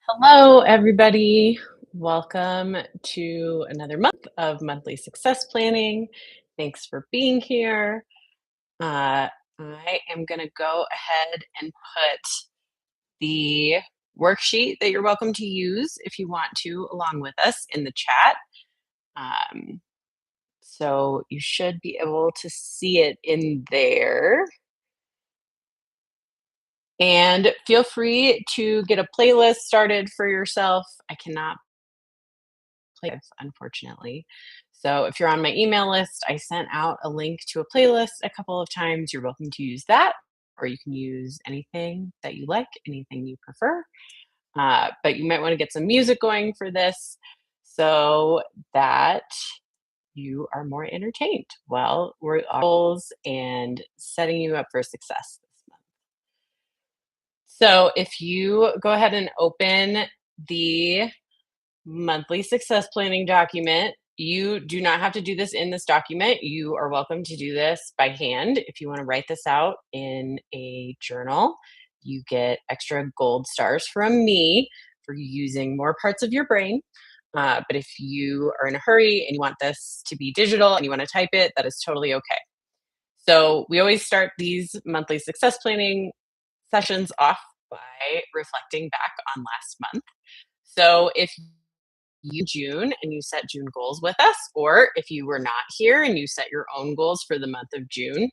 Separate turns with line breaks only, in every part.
Hello, everybody. Welcome to another month of monthly success planning. Thanks for being here. I am going to go ahead and put the worksheet that you're welcome to use if you want to, along with us in the chat. Um, so you should be able to see it in there. And feel free to get a playlist started for yourself. I cannot play, unfortunately. So if you're on my email list, I sent out a link to a playlist a couple of times. You're welcome to use that, or you can use anything that you like, anything you prefer. But you might want to get some music going for this so that you are more entertained while we're on goals and setting you up for success this month. So if you go ahead and open the monthly success planning document. You do not have to do this in this document. You are welcome to do this by hand. If you want to write this out in a journal, you get extra gold stars from me for using more parts of your brain. But if you are in a hurry and you want this to be digital and you want to type it, that is totally okay. So we always start these monthly success planning sessions off by reflecting back on last month. So if June and you set June goals with us, or if you were not here and you set your own goals for the month of June,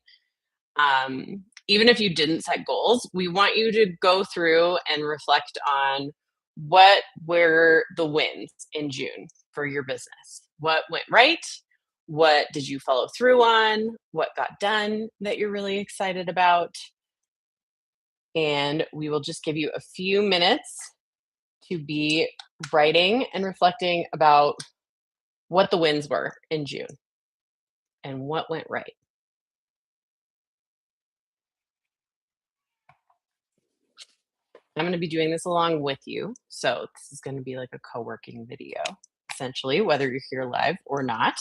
even if you didn't set goals, we want you to go through and reflect on what were the wins in June for your business. What went right? What did you follow through on? What got done that you're really excited about? And we will just give you a few minutes to be writing and reflecting about what the wins were in June and what went right. I'm going to be doing this along with you. So this is going to be like a co-working video, essentially, whether you're here live or not.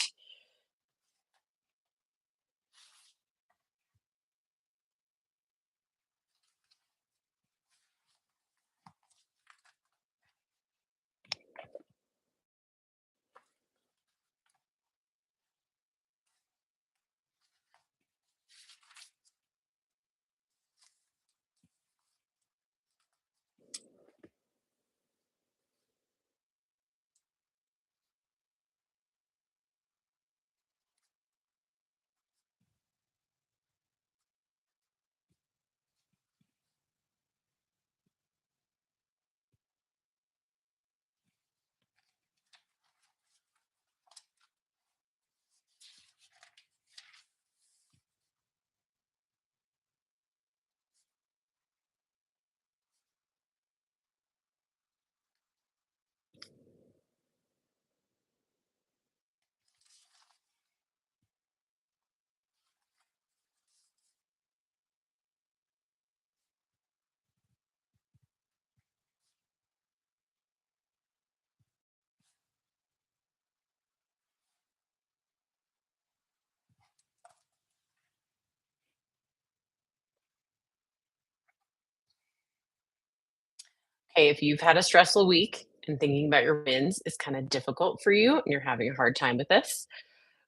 Okay, if you've had a stressful week and thinking about your wins is kind of difficult for you and you're having a hard time with this,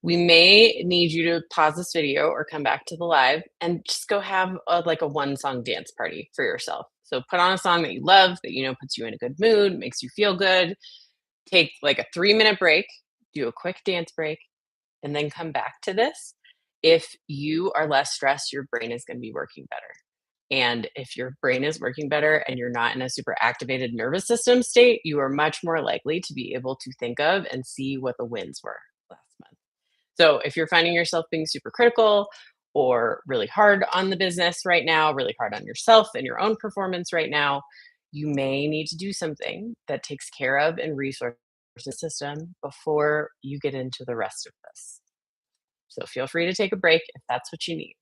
we may need you to pause this video or come back to the live and just go have like a one song dance party for yourself. So put on a song that you love, that you know puts you in a good mood, makes you feel good. Take like a 3-minute break, do a quick dance break, and then come back to this. If you are less stressed, your brain is going to be working better. And if your brain is working better and you're not in a super activated nervous system state, you are much more likely to be able to think of and see what the wins were last month. So if you're finding yourself being super critical or really hard on the business right now, really hard on yourself and your own performance right now, you may need to do something that takes care of and resource the system before you get into the rest of this. So feel free to take a break if that's what you need.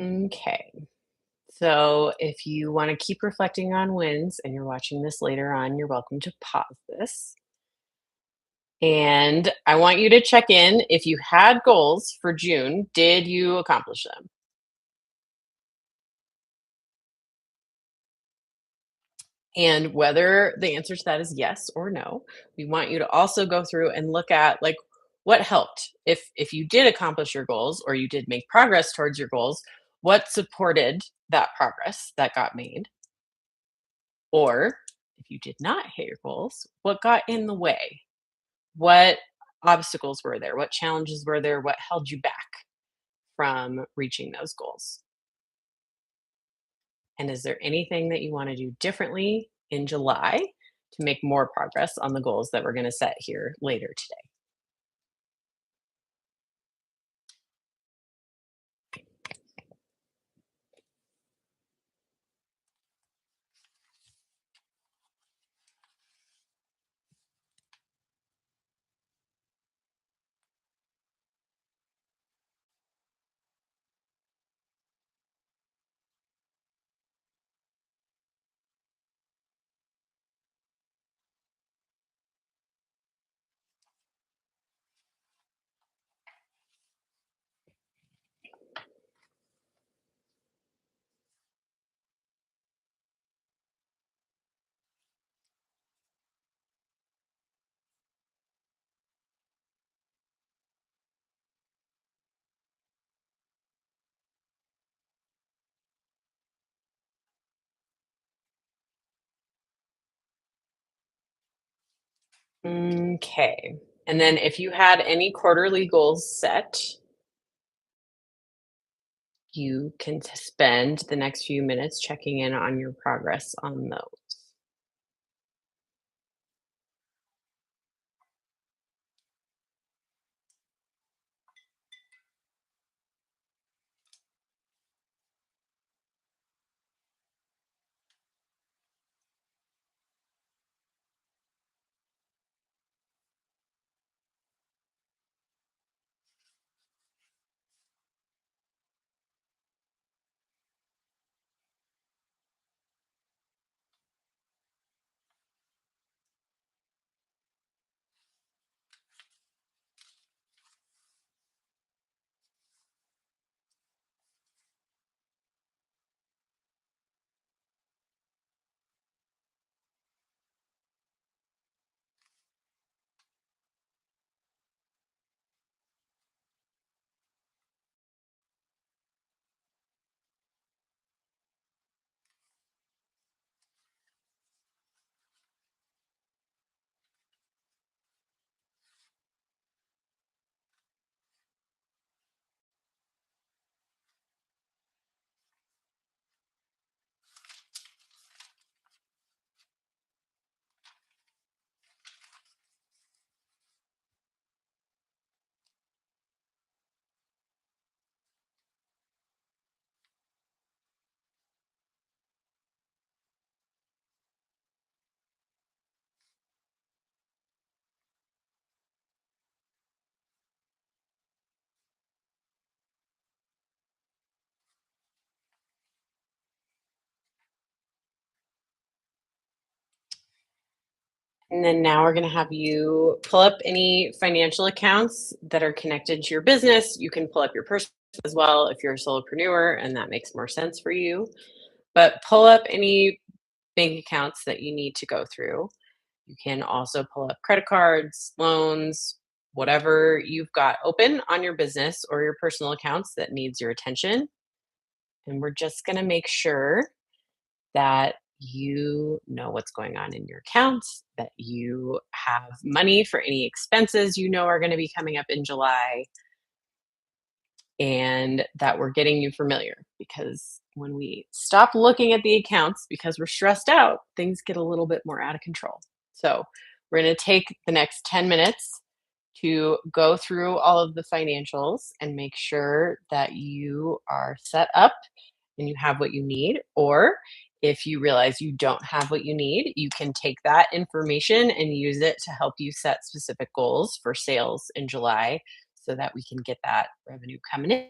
Okay. So if you want to keep reflecting on wins and you're watching this later on, you're welcome to pause this. And I want you to check in. If you had goals for June, did you accomplish them? And whether the answer to that is yes or no, we want you to also go through and look at like what helped. If you did accomplish your goals or you did make progress towards your goals, what supported that progress that got made? Or if you did not hit your goals, what got in the way? What obstacles were there? What challenges were there? What held you back from reaching those goals? And is there anything that you want to do differently in July to make more progress on the goals that we're going to set here later today? Okay. And then if you had any quarterly goals set, you can spend the next few minutes checking in on your progress on those. And then now we're going to have you pull up any financial accounts that are connected to your business. You can pull up your personal as well if you're a solopreneur and that makes more sense for you. But pull up any bank accounts that you need to go through. You can also pull up credit cards, loans, whatever you've got open on your business or your personal accounts that needs your attention. And we're just going to make sure that you know what's going on in your accounts, that you have money for any expenses you know are going to be coming up in July, and that we're getting you familiar because when we stop looking at the accounts because we're stressed out, things get a little bit more out of control. So, we're going to take the next 10 minutes to go through all of the financials and make sure that you are set up and you have what you need. Or if you realize you don't have what you need, you can take that information and use it to help you set specific goals for sales in July so that we can get that revenue coming in.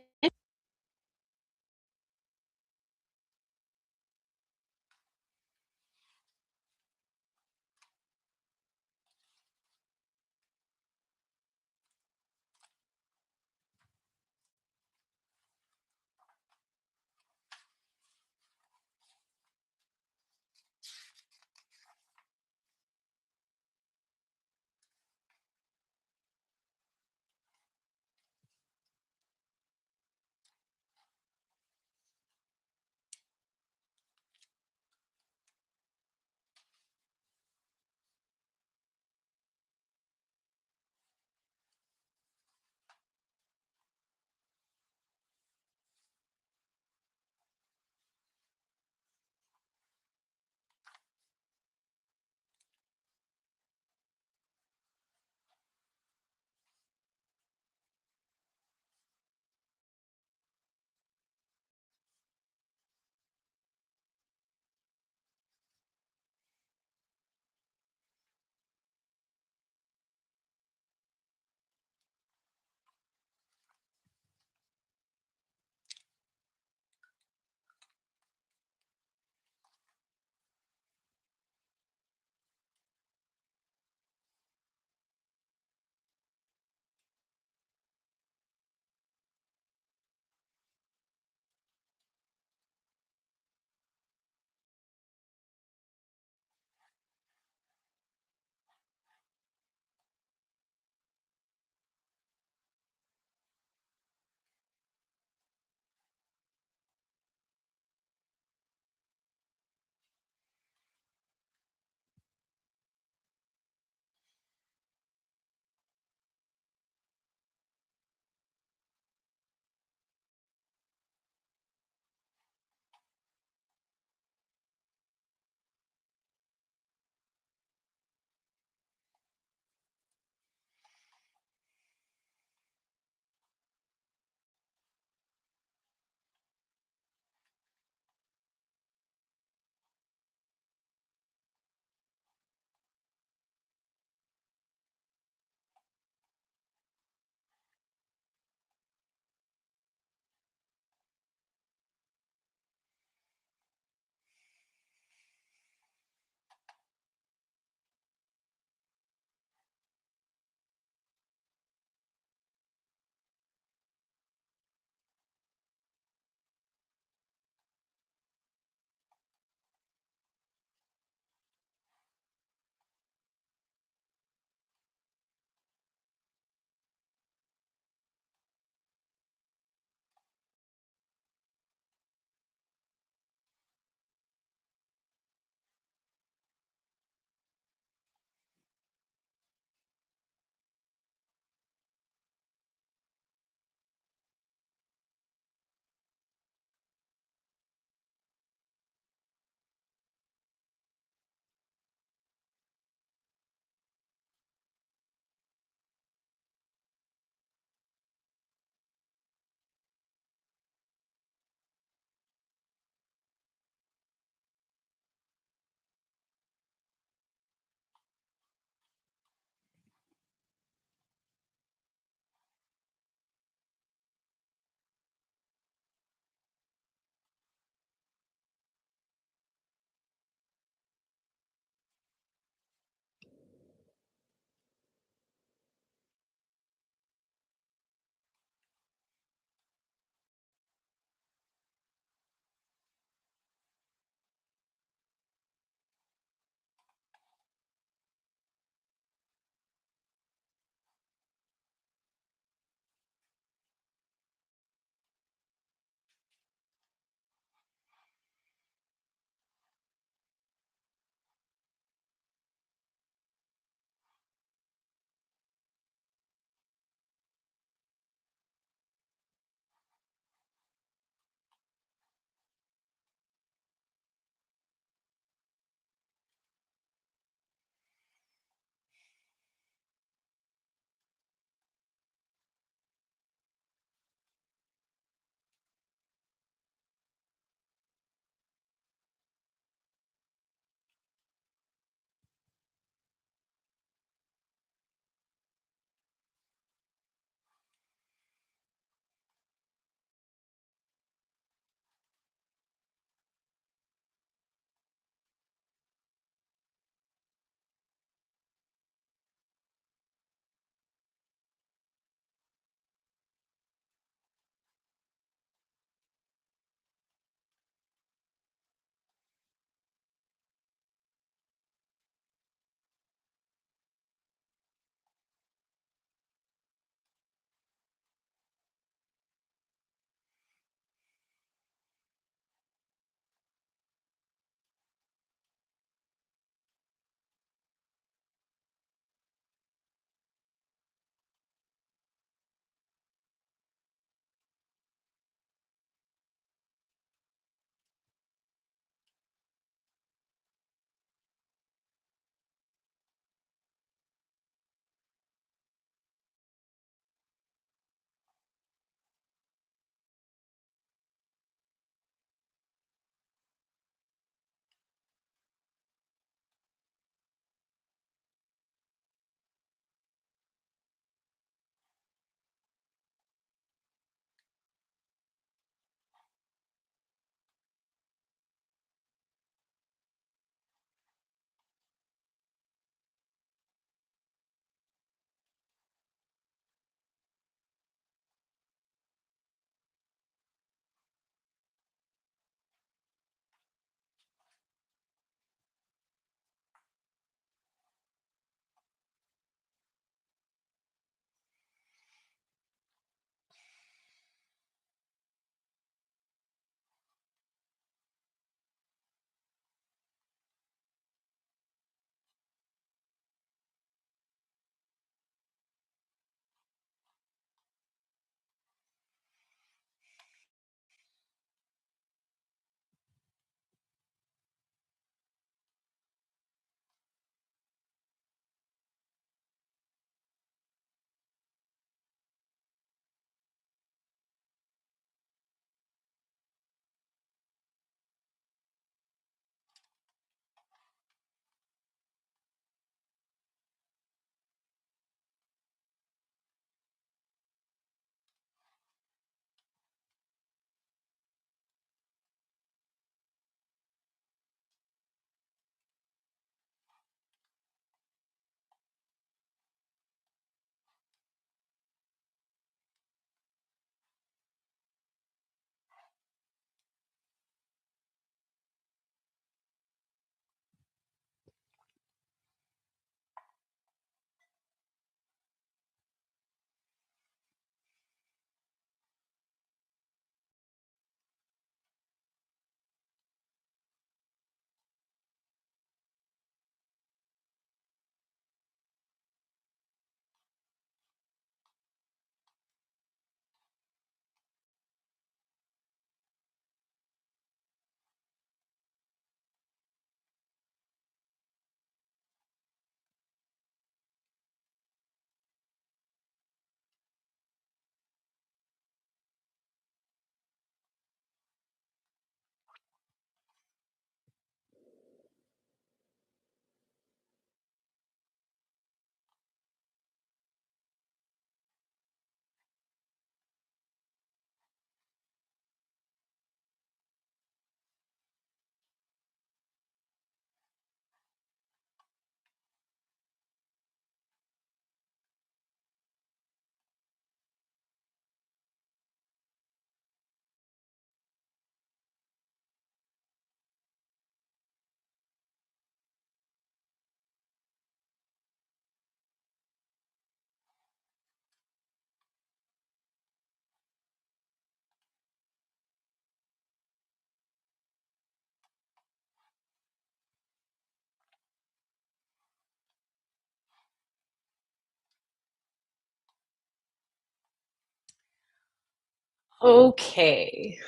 Okay,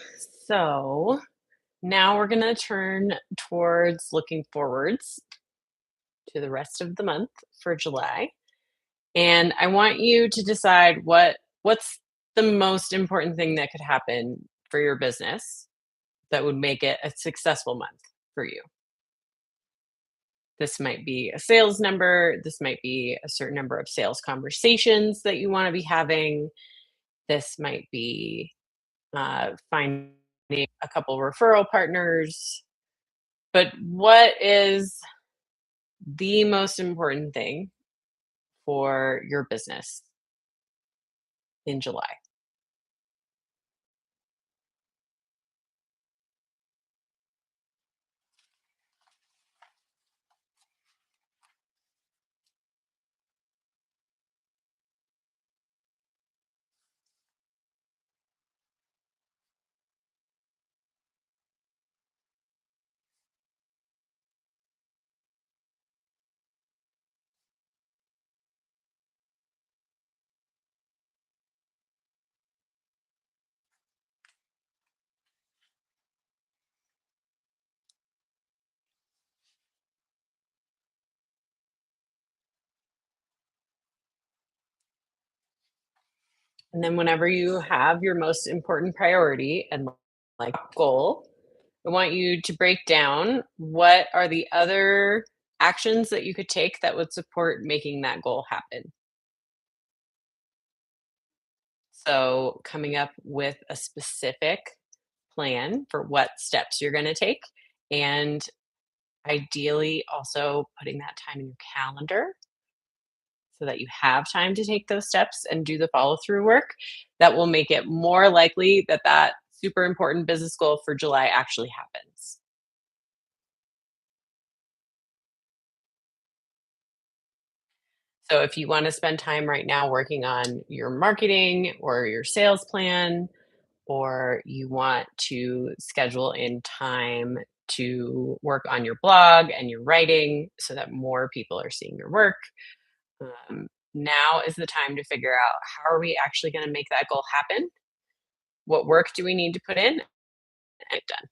so now we're going to turn towards looking forwards to the rest of the month for July. And I want you to decide what's the most important thing that could happen for your business that would make it a successful month for you. This might be a sales number, this might be a certain number of sales conversations that you want to be having. This might be finding a couple referral partners. But what is the most important thing for your business in July? And then whenever you have your most important priority and like goal, I want you to break down what are the other actions that you could take that would support making that goal happen. So, coming up with a specific plan for what steps you're going to take, and ideally also putting that time in your calendar so that you have time to take those steps and do the follow through work that will make it more likely that that super important business goal for July actually happens. So if you want to spend time right now working on your marketing or your sales plan, or you want to schedule in time to work on your blog and your writing so that more people are seeing your work, now is the time to figure out how are we actually going to make that goal happen? What work do we need to put in? And done.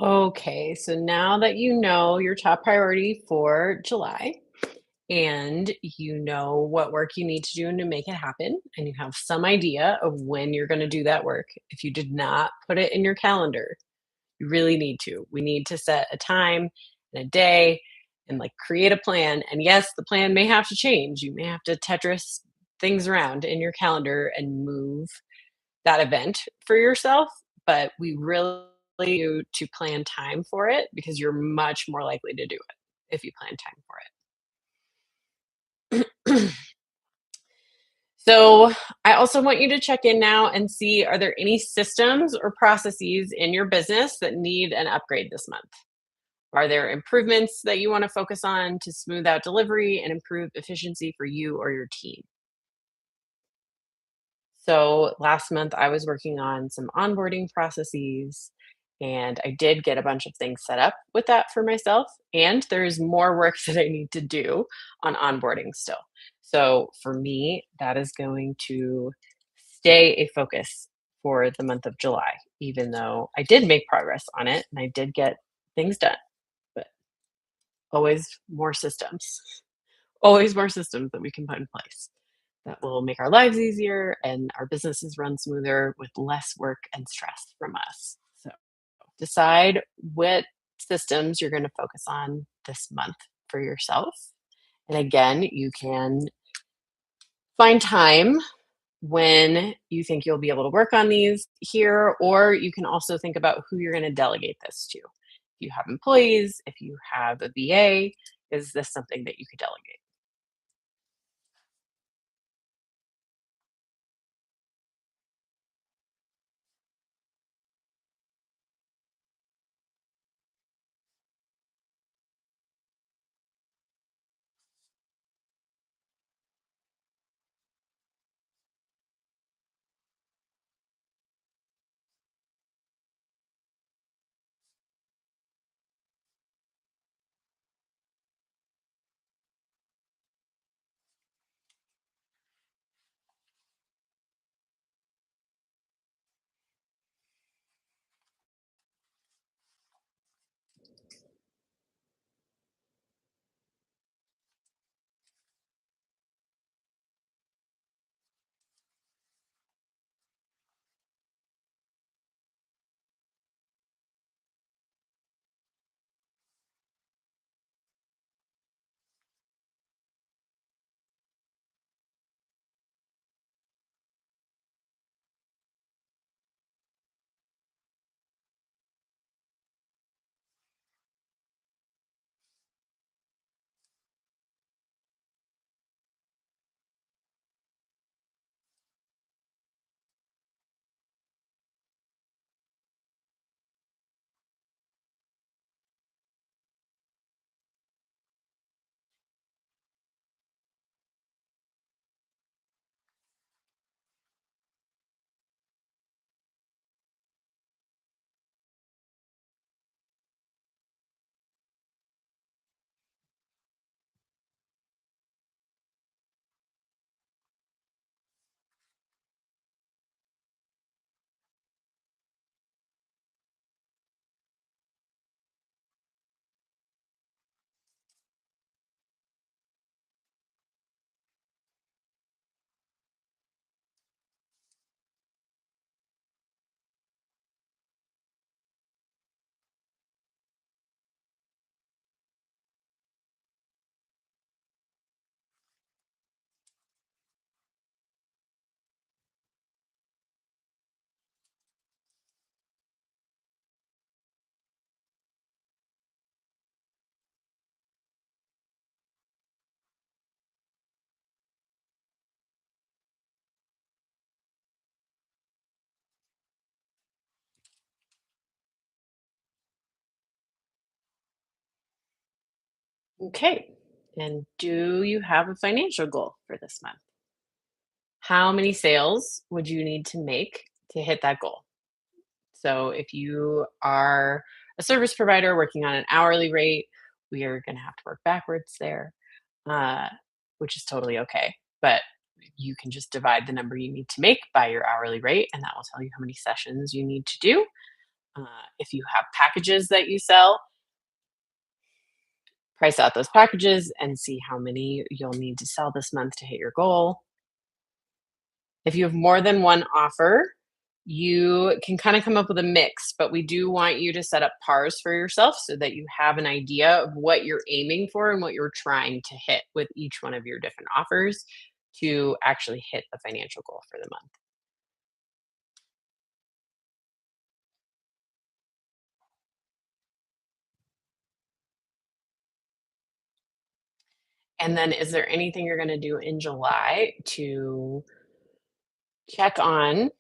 Okay, so now that you know your top priority for July and you know what work you need to do to make it happen, and you have some idea of when you're going to do that work, if you did not put it in your calendar, you really need to. We need to set a time and a day and like create a plan. And yes, the plan may have to change. You may have to Tetris things around in your calendar and move that event for yourself, but we really need to plan time for it because you're much more likely to do it if you plan time for it. So, I also want you to check in now and see, are there any systems or processes in your business that need an upgrade this month? Are there improvements that you want to focus on to smooth out delivery and improve efficiency for you or your team? So last month I was working on some onboarding processes and I did get a bunch of things set up with that for myself. And there's more work that I need to do on onboarding still. So for me, that is going to stay a focus for the month of July, even though I did make progress on it and I did get things done, but always more systems, always more systems that we can put in place that will make our lives easier and our businesses run smoother with less work and stress from us. So decide what systems you're going to focus on this month for yourself. And again, you can find time when you think you'll be able to work on these here, or you can also think about who you're going to delegate this to. If you have employees, if you have a VA, is this something that you could delegate? Okay. And do you have a financial goal for this month? How many sales would you need to make to hit that goal? So if you are a service provider working on an hourly rate, we are going to have to work backwards there, uh, which is totally okay. But you can just divide the number you need to make by your hourly rate, and that will tell you how many sessions you need to do. Uh, if you have packages that you sell, price out those packages and see how many you'll need to sell this month to hit your goal. If you have more than one offer, you can kind of come up with a mix, but we do want you to set up pars for yourself so that you have an idea of what you're aiming for and what you're trying to hit with each one of your different offers to actually hit the financial goal for the month. And then is there anything you're going to do in July to check on,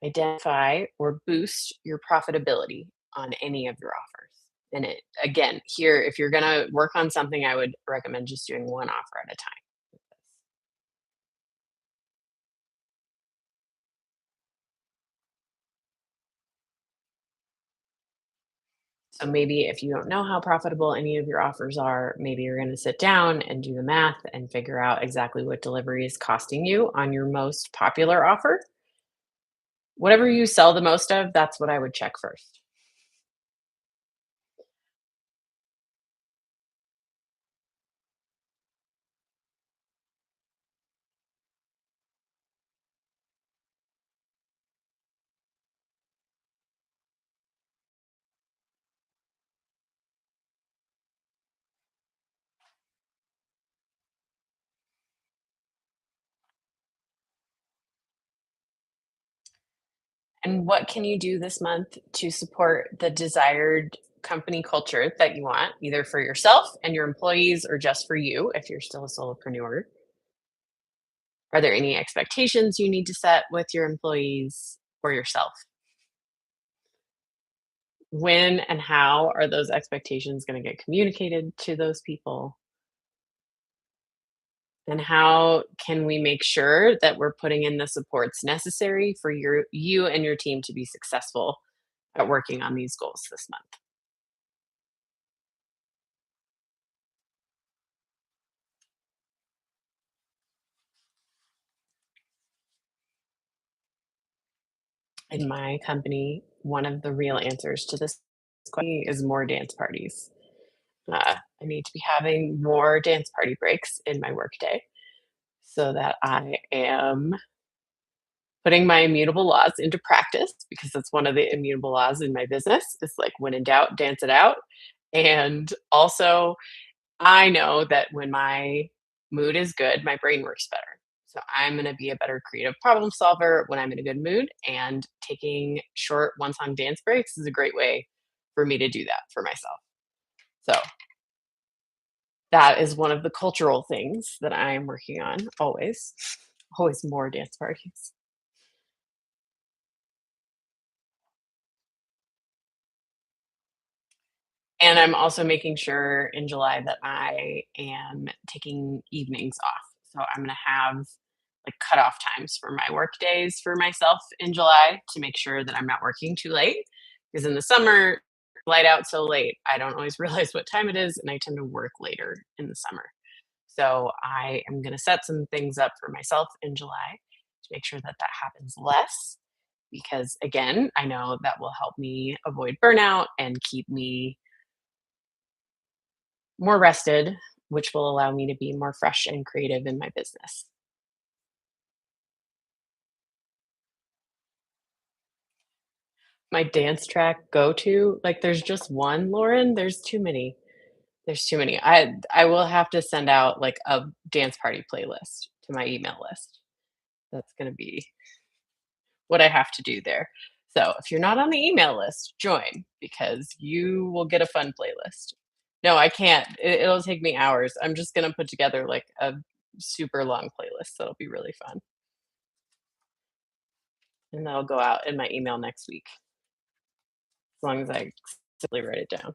identify, or boost your profitability on any of your offers? And it again, here, if you're gonna work on something, I would recommend just doing one offer at a time. So maybe if you don't know how profitable any of your offers are, maybe you're gonna sit down and do the math and figure out exactly what delivery is costing you on your most popular offer. Whatever you sell the most of, that's what I would check first. And what can you do this month to support the desired company culture that you want, either for yourself and your employees or just for you if you're still a solopreneur? Are there any expectations you need to set with your employees or yourself? When and how are those expectations going to get communicated to those people? And how can we make sure that we're putting in the supports necessary for you and your team to be successful at working on these goals this month? In my company, one of the real answers to this question is more dance parties. I need to be having more dance party breaks in my workday so that I am putting my immutable laws into practice because that's one of the immutable laws in my business. It's like when in doubt, dance it out. And also, I know that when my mood is good, my brain works better. So I'm going to be a better creative problem solver when I'm in a good mood. And taking short one song dance breaks is a great way for me to do that for myself. So that is one of the cultural things that I'm working on always. Always more dance parties. And I'm also making sure in July that I am taking evenings off. So I'm gonna have, like, cutoff times for my work days for myself in July to make sure that I'm not working too late. Because in the summer, light out so late, I don't always realize what time it is, and I tend to work later in the summer. So I am gonna set some things up for myself in July to make sure that that happens less because, again, I know that will help me avoid burnout and keep me more rested, which will allow me to be more fresh and creative in my business. My dance track go-to, like, there's just one, Lauren, there's too many. There's too many. I will have to send out, like, a dance party playlist to my email list. That's gonna be what I have to do there. So, if you're not on the email list, join because you will get a fun playlist. No, I can't. It'll take me hours. I'm just gonna put together, like, a super long playlist that'll be really fun, and that'll go out in my email next week. As long as I simply write it down.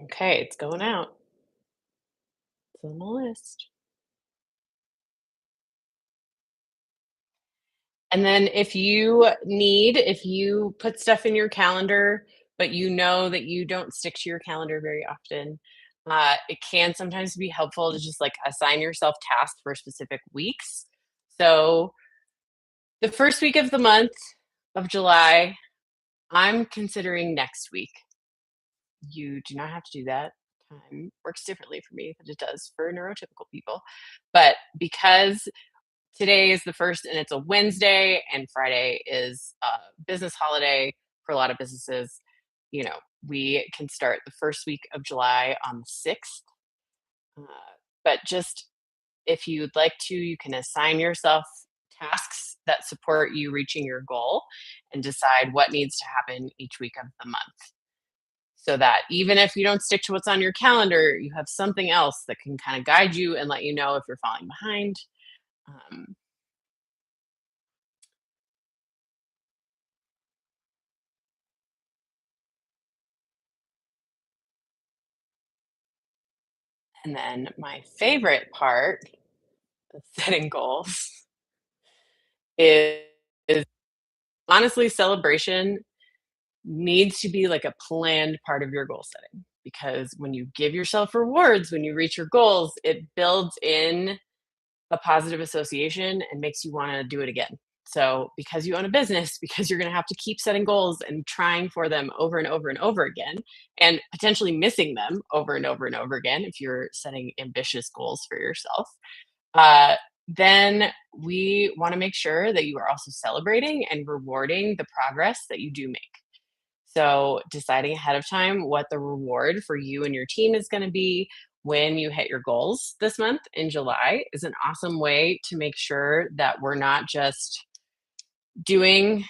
Okay, it's going out. It's on the list. And then if you put stuff in your calendar, but you know that you don't stick to your calendar very often, it can sometimes be helpful to just like assign yourself tasks for specific weeks. So the first week of the month of July, I'm considering next week. You do not have to do that. Time works differently for me than it does for neurotypical people. But because today is the first and it's a Wednesday and Friday is a business holiday for a lot of businesses, you know, we can start the first week of July on the 6th. Uh, but just if you'd like to, you can assign yourself tasks that support you reaching your goal and decide what needs to happen each week of the month. So that even if you don't stick to what's on your calendar, you have something else that can kind of guide you and let you know if you're falling behind. Um, and then my favorite part of setting goals is, is honestly celebration needs to be like a planned part of your goal setting because when you give yourself rewards when you reach your goals, it builds in a positive association and makes you want to do it again. So, because you own a business, because you're going to have to keep setting goals and trying for them over and over and over again, and potentially missing them over and over and over again if you're setting ambitious goals for yourself, uh, then we want to make sure that you are also celebrating and rewarding the progress that you do make. So, deciding ahead of time what the reward for you and your team is going to be when you hit your goals this month in July is an awesome way to make sure that we're not just doing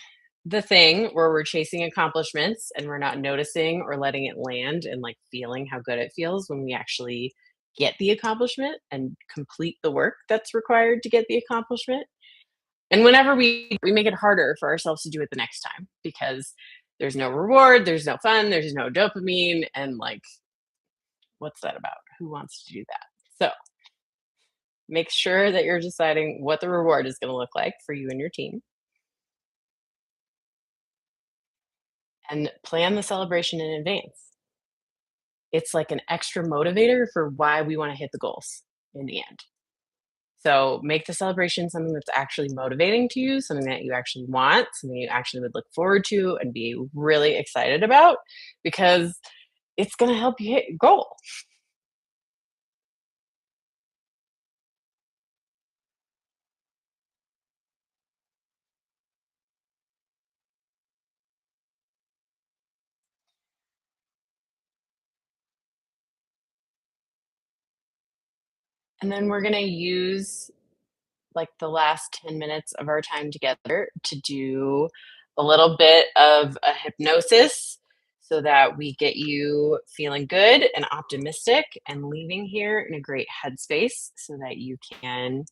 the thing where we're chasing accomplishments and we're not noticing or letting it land and like feeling how good it feels when we actually get the accomplishment and complete the work that's required to get the accomplishment. And whenever we make it harder for ourselves to do it the next time because there's no reward, there's no fun, there's no dopamine, and like, what's that about? Who wants to do that? So make sure that you're deciding what the reward is going to look like for you and your team and plan the celebration in advance. It's like an extra motivator for why we want to hit the goals in the end. So make the celebration something that's actually motivating to you, something that you actually want, something you actually would look forward to and be really excited about because it's going to help you hit your goal. And then we're going to use like the last 10 minutes of our time together to do a little bit of a hypnosis so that we get you feeling good and optimistic and leaving here in a great headspace so that you can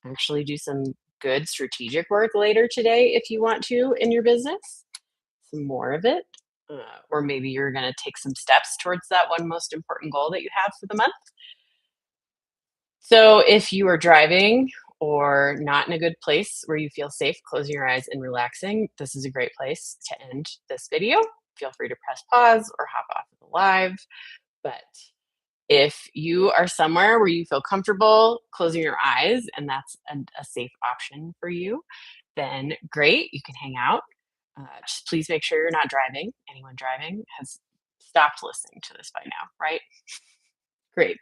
actually do some good strategic work later today if you want to in your business, some more of it. Or maybe you're going to take some steps towards that one most important goal that you have for the month. So, if you are driving or not in a good place where you feel safe closing your eyes and relaxing, this is a great place to end this video. Feel free to press pause or hop off of the live. But if you are somewhere where you feel comfortable closing your eyes and that's a safe option for you, then great, you can hang out. Just please make sure you're not driving. Anyone driving has stopped listening to this by now, right? Great.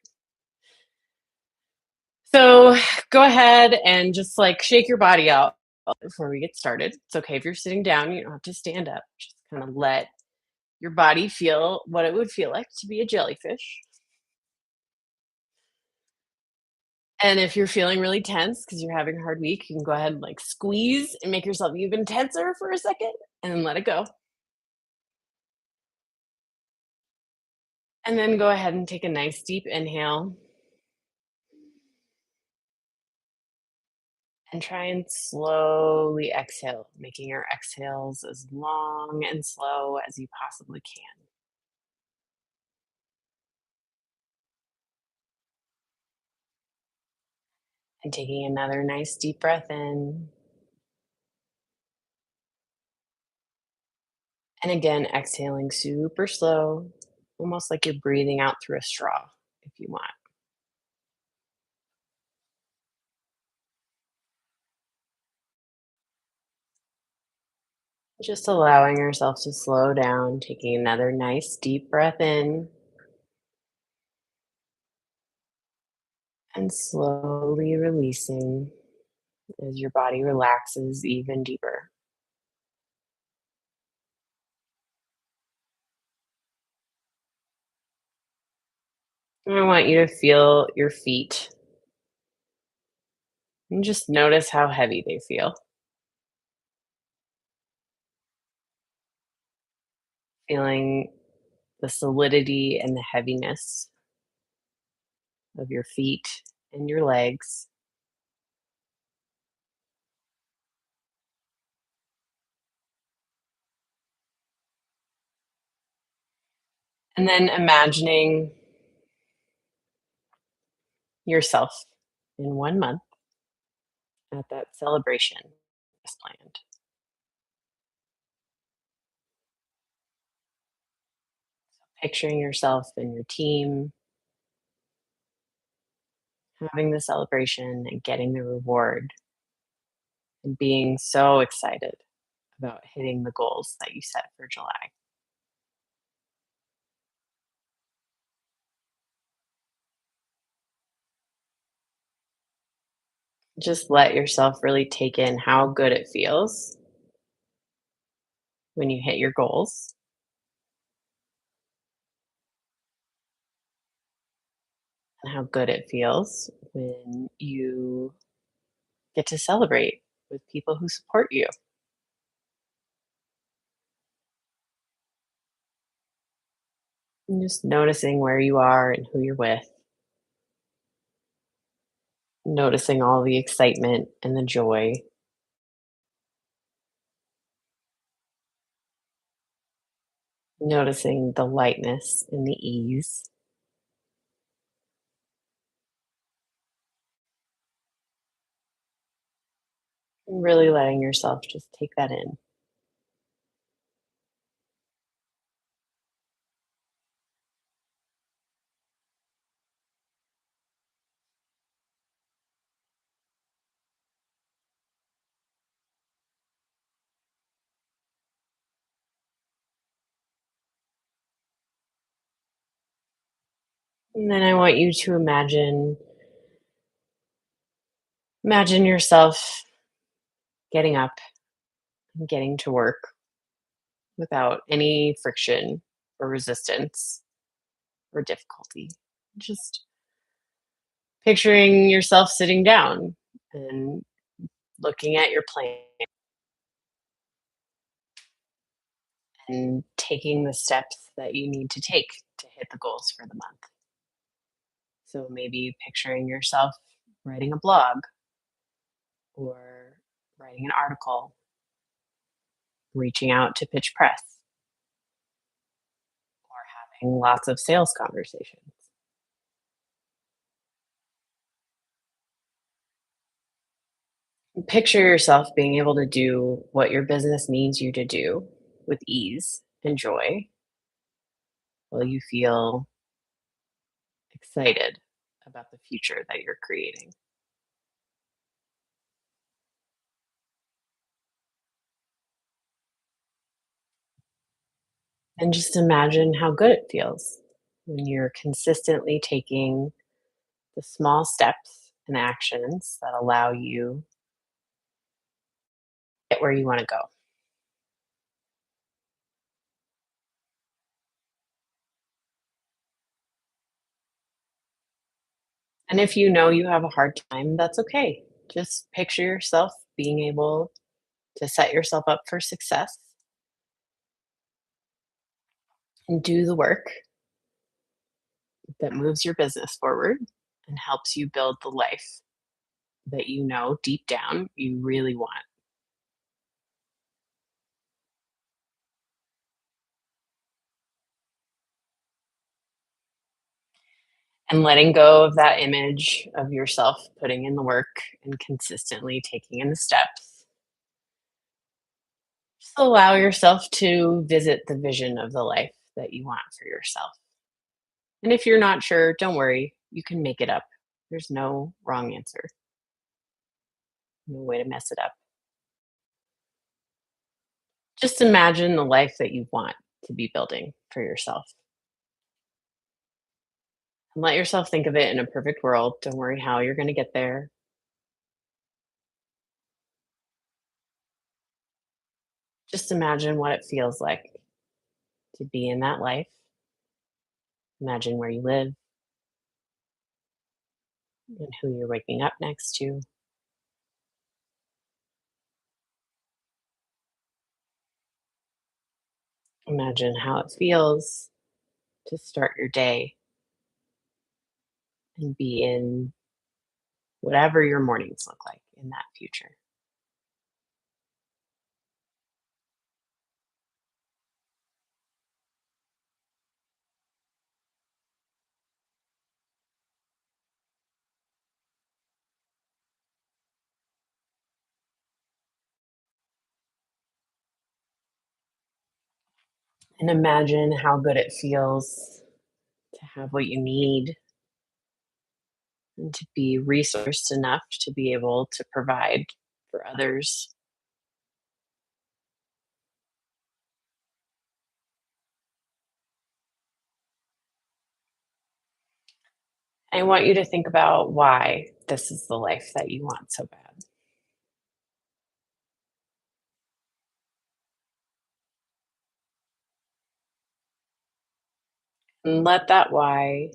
So go ahead and just like shake your body out before we get started. It's okay if you're sitting down, you don't have to stand up. Just kind of let your body feel what it would feel like to be a jellyfish. And if you're feeling really tense because you're having a hard week, you can go ahead and like squeeze and make yourself even tenser for a second and then let it go. And then go ahead and take a nice deep inhale and try and slowly exhale, making your exhales as long and slow as you possibly can. And taking another nice deep breath in. And again, exhaling super slow, almost like you're breathing out through a straw if you want. Just allowing yourself to slow down, taking another nice deep breath in and slowly releasing as your body relaxes even deeper. And I want you to feel your feet and just notice how heavy they feel. Feeling the solidity and the heaviness of your feet and your legs. And then imagining yourself in 1 month at that celebration as planned. Picturing yourself and your team having the celebration and getting the reward and being so excited about hitting the goals that you set for July. Just let yourself really take in how good it feels when you hit your goals and how good it feels when you get to celebrate with people who support you. And just noticing where you are and who you're with, noticing all the excitement and the joy, noticing the lightness and the ease, and really letting yourself just take that in. And then I want you to imagine yourself getting up and getting to work without any friction or resistance or difficulty. Just picturing yourself sitting down and looking at your plan and taking the steps that you need to take to hit the goals for the month. So maybe picturing yourself writing a blog or writing an article, reaching out to pitch press, or having lots of sales conversations. Picture yourself being able to do what your business needs you to do with ease and joy while you feel excited about the future that you're creating. And just imagine how good it feels when you're consistently taking the small steps and actions that allow you to get where you want to go. And if you know you have a hard time, that's okay. Just picture yourself being able to set yourself up for success and do the work that moves your business forward and helps you build the life that you know deep down you really want. and letting go of that image of yourself putting in the work and consistently taking in the steps. Just allow yourself to visit the vision of the life that you want for yourself. And if you're not sure, don't worry, you can make it up. There's no wrong answer, no way to mess it up. Just imagine the life that you want to be building for yourself. And let yourself think of it in a perfect world. Don't worry how you're going to get there. Just imagine what it feels like to be in that life. Imagine where you live and who you're waking up next to. Imagine how it feels to start your day and be in whatever your mornings look like in that future. And imagine how good it feels to have what you need and to be resourced enough to be able to provide for others. I want you to think about why this is the life that you want so bad. And let that why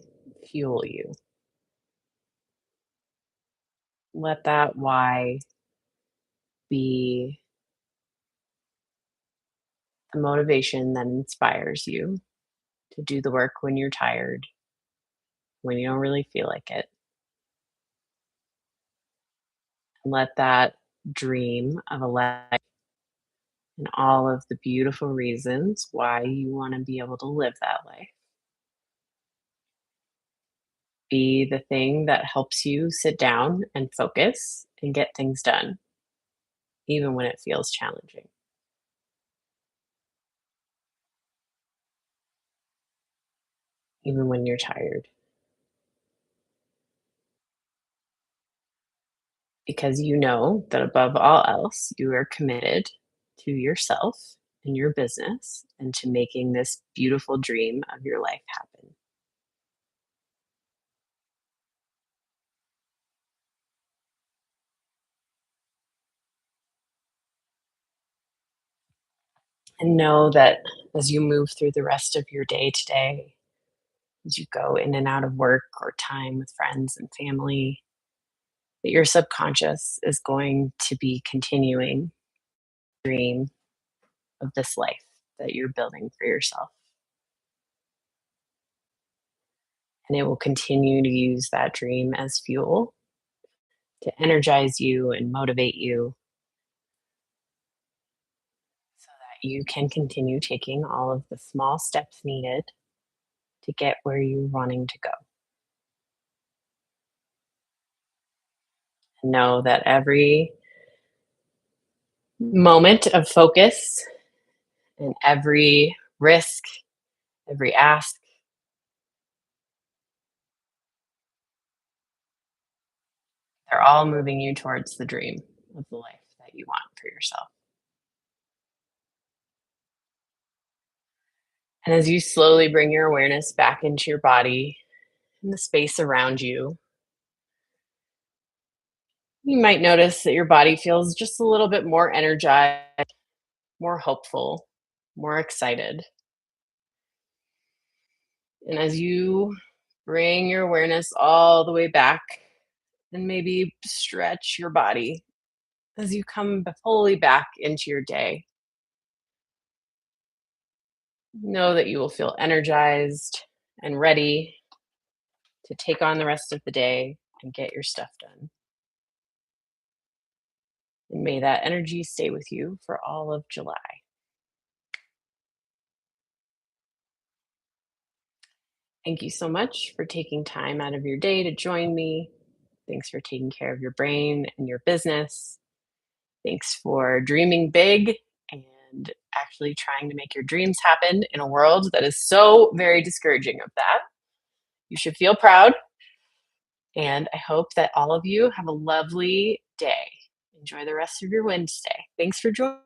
fuel you. Let that why be the motivation that inspires you to do the work when you're tired, when you don't really feel like it. And let that dream of a life and all of the beautiful reasons why you want to be able to live that life be the thing that helps you sit down and focus and get things done, even when it feels challenging, even when you're tired, because you know that above all else, you are committed to yourself and your business and to making this beautiful dream of your life happen. And know that as you move through the rest of your day today, as you go in and out of work or time with friends and family, that your subconscious is going to be continuing to dream of this life that you're building for yourself. And it will continue to use that dream as fuel to energize you and motivate you so that you can continue taking all of the small steps needed to get where you're wanting to go. And know that every moment of focus and every risk, every ask, they're all moving you towards the dream of the life that you want for yourself. And as you slowly bring your awareness back into your body and the space around you, you might notice that your body feels just a little bit more energized, more hopeful, more excited. And as you bring your awareness all the way back and maybe stretch your body as you come fully back into your day, know that you will feel energized and ready to take on the rest of the day and get your stuff done. And may that energy stay with you for all of July. Thank you so much for taking time out of your day to join me. Thanks for taking care of your brain and your business. Thanks for dreaming big and actually trying to make your dreams happen in a world that is so very discouraging of that. You should feel proud, and I hope that all of you have a lovely day. Enjoy the rest of your Wednesday. Thanks for joining.